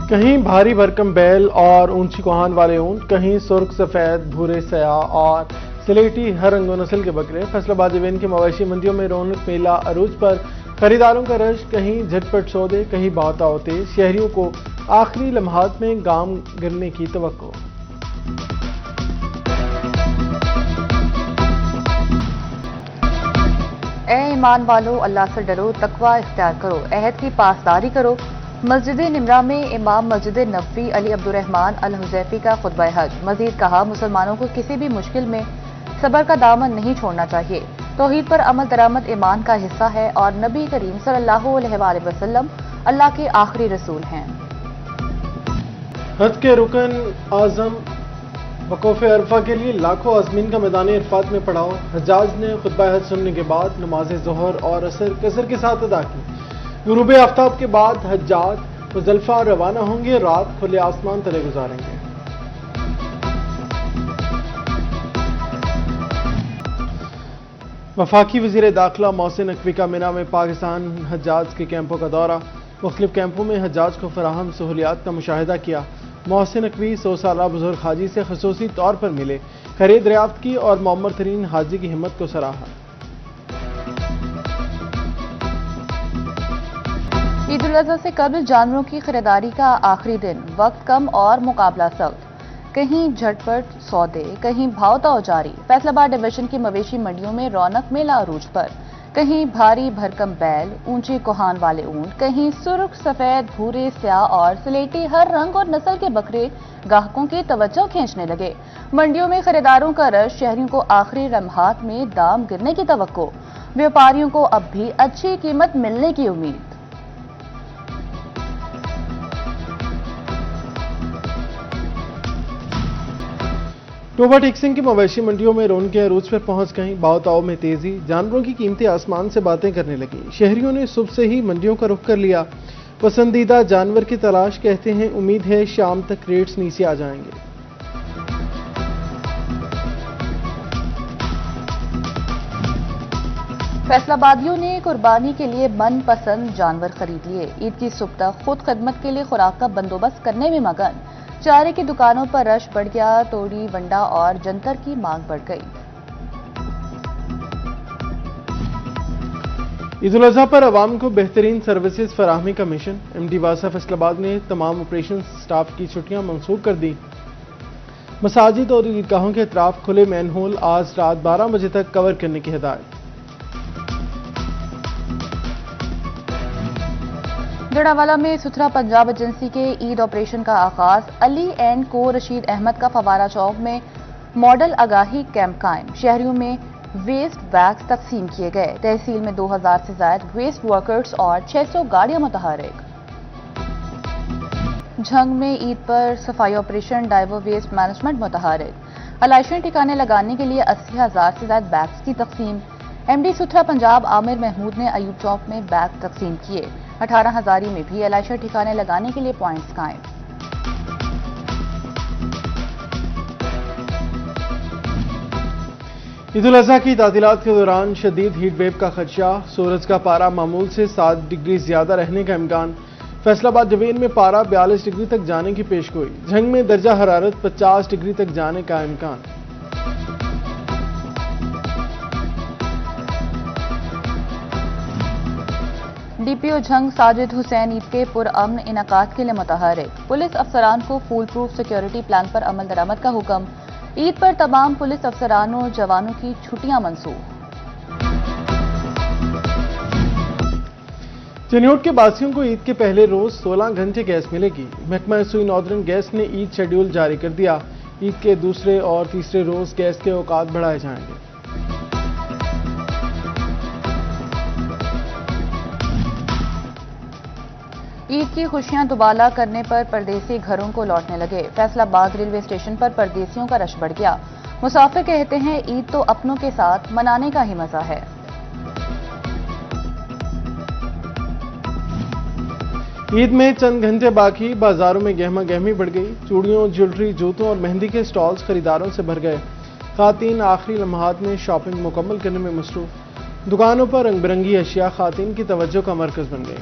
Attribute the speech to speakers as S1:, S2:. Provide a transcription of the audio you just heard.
S1: کہیں بھاری بھرکم بیل اور اونچی کوہان والے اونٹ، کہیں سرخ سفید بھورے سیاہ اور سلیٹی ہر رنگ و نسل کے بکرے۔ فیصل آباد جوین کی مویشی منڈیوں میں رونق میلہ عروج پر، خریداروں کا رش، کہیں جھٹ پٹ سودے، کہیں بہتاؤ تیز، شہریوں کو آخری لمحات میں گام گرنے کی توقع۔
S2: اے ایمان والو، اللہ سے ڈرو، تقوی اختیار کرو، عہد کی پاسداری کرو۔ مسجد نمرہ میں امام مسجد نبوی علی عبدالرحمن الحذیفی کا خطبہ حج۔ مزید کہا، مسلمانوں کو کسی بھی مشکل میں صبر کا دامن نہیں چھوڑنا چاہیے۔ توحید پر عمل درآمد ایمان کا حصہ ہے اور نبی کریم صلی اللہ علیہ وآلہ وسلم اللہ کے آخری رسول ہیں۔
S1: حج کے رکن اعظم وقوف عرفہ کے لیے لاکھوں عازمین کا میدان عرفات میں پڑاؤ۔ حجاج نے خطبہ حج سننے کے بعد نماز ظہر اور عصر قصر کے ساتھ ادا کی۔ غروب آفتاب کے بعد حجاج مزدلفہ روانہ ہوں گے، رات کھلے آسمان تلے گزاریں گے۔ وفاقی وزیر داخلہ محسن نقوی کا مینا میں پاکستان حجاج کے کیمپوں کا دورہ۔ مختلف کیمپوں میں حجاج کو فراہم سہولیات کا مشاہدہ کیا۔ محسن نقوی 100 سالہ بزرگ حاجی سے خصوصی طور پر ملے، خرید دریافت کی اور معمر ترین حاجی کی ہمت کو سراہا۔
S2: عید الاضحیٰ سے قبل جانوروں کی خریداری کا آخری دن، وقت کم اور مقابلہ سخت، کہیں جھٹ پٹ سودے، کہیں بھاؤ تاؤ جاری۔ فیصل آباد ڈویژن کی مویشی منڈیوں میں رونق میلہ عروج پر، کہیں بھاری بھرکم بیل، اونچی کوہان والے اونٹ، کہیں سرخ سفید بھورے سیاہ اور سلیٹی ہر رنگ اور نسل کے بکرے گاہکوں کی توجہ کھینچنے لگے۔ منڈیوں میں خریداروں کا رش، شہریوں کو آخری لمحات میں دام گرنے کی توقع، بیوپاریوں کو اب بھی اچھی قیمت ملنے کی امید۔
S1: ٹوبہ ٹیکسنگ کی مویشی منڈیوں میں رونق عروج پر پہنچ گئیں، بھاؤ تاؤ میں تیزی، جانوروں کی قیمتیں آسمان سے باتیں کرنے لگیں۔ شہریوں نے صبح سے ہی منڈیوں کا رخ کر لیا، پسندیدہ جانور کی تلاش، کہتے ہیں امید ہے شام تک ریٹس نیچے آ جائیں گے۔
S2: فیصل آبادیوں نے قربانی کے لیے من پسند جانور خرید لیے۔ عید کی صبح تک خود خدمت کے لیے خوراک کا بندوبست کرنے میں مگن۔ چارے کی دکانوں پر رش بڑھ گیا، توڑی، ونڈا اور جنتر کی مانگ بڑھ گئی۔
S1: عید الاضحیٰ پر عوام کو بہترین سروسز فراہمی کا مشن۔ ایم ڈی واسا فیصل آباد نے تمام آپریشن سٹاف کی چھٹیاں منسوخ کر دی۔ مساجد اور عیدگاہوں کے اطراف کھلے مین ہول آج رات 12 بجے تک کور کرنے کی ہدایت۔
S2: جڑاوالا میں ستھرا پنجاب ایجنسی کے عید آپریشن کا آغاز۔ علی اینڈ کو رشید احمد کا فوارہ چوک میں ماڈل آگاہی کیمپ قائم۔ شہریوں میں ویسٹ بیگز تقسیم کیے گئے۔ تحصیل میں 2000 سے زائد ویسٹ ورکرز اور 600 گاڑیاں متحرک۔ جھنگ میں عید پر صفائی آپریشن، ڈائیور ویسٹ مینجمنٹ متحرک۔ علائشیں ٹھکانے لگانے کے لیے 80,000 سے زائد بیگز کی تقسیم۔ ایم ڈی ستھرا پنجاب عامر محمود نے ایوب چوک میں بیگ تقسیم کیے۔ 18 ہزاری میں بھی علائشہ ٹھکانے لگانے کے لیے پوائنٹس قائم۔
S1: عید الاضحیٰ کی تعطیلات کے دوران شدید ہیٹ ویو کا خدشہ، سورج کا پارہ معمول سے 7 ڈگری زیادہ رہنے کا امکان۔ فیصل آباد جوین میں پارہ 42 ڈگری تک جانے کی پیشگوئی۔ جھنگ میں درجہ حرارت 50 ڈگری تک جانے کا امکان۔
S2: ڈی پی او جھنگ ساجد حسین عید کے پرامن انعقاد کے لیے متحرک۔ پولیس افسران کو فول پروف سیکیورٹی پلان پر عمل درآمد کا حکم۔ عید پر تمام پولیس افسران اور جوانوں کی چھٹیاں منسوخ۔
S1: چنیوٹ کے باسیوں کو عید کے پہلے روز 16 گھنٹے گیس ملے گی۔ محکمہ سوئی ناردرن گیس نے عید شیڈول جاری کر دیا۔ عید کے دوسرے اور تیسرے روز گیس کے اوقات بڑھائے جائیں گے۔
S2: عید کی خوشیاں دوبالا کرنے پر پردیسی گھروں کو لوٹنے لگے۔ فیصل آباد ریلوے اسٹیشن پر پردیسیوں کا رش بڑھ گیا۔ مسافر کہتے ہیں عید تو اپنوں کے ساتھ منانے کا ہی مزہ ہے۔
S1: عید میں چند گھنٹے باقی، بازاروں میں گہما گہمی بڑھ گئی۔ چوڑیوں، جیولری، جوتوں اور مہندی کے سٹالز خریداروں سے بھر گئے۔ خواتین آخری لمحات میں شاپنگ مکمل کرنے میں مصروف۔ دکانوں پر رنگ برنگی اشیاء خواتین کی توجہ کا مرکز بن گئی۔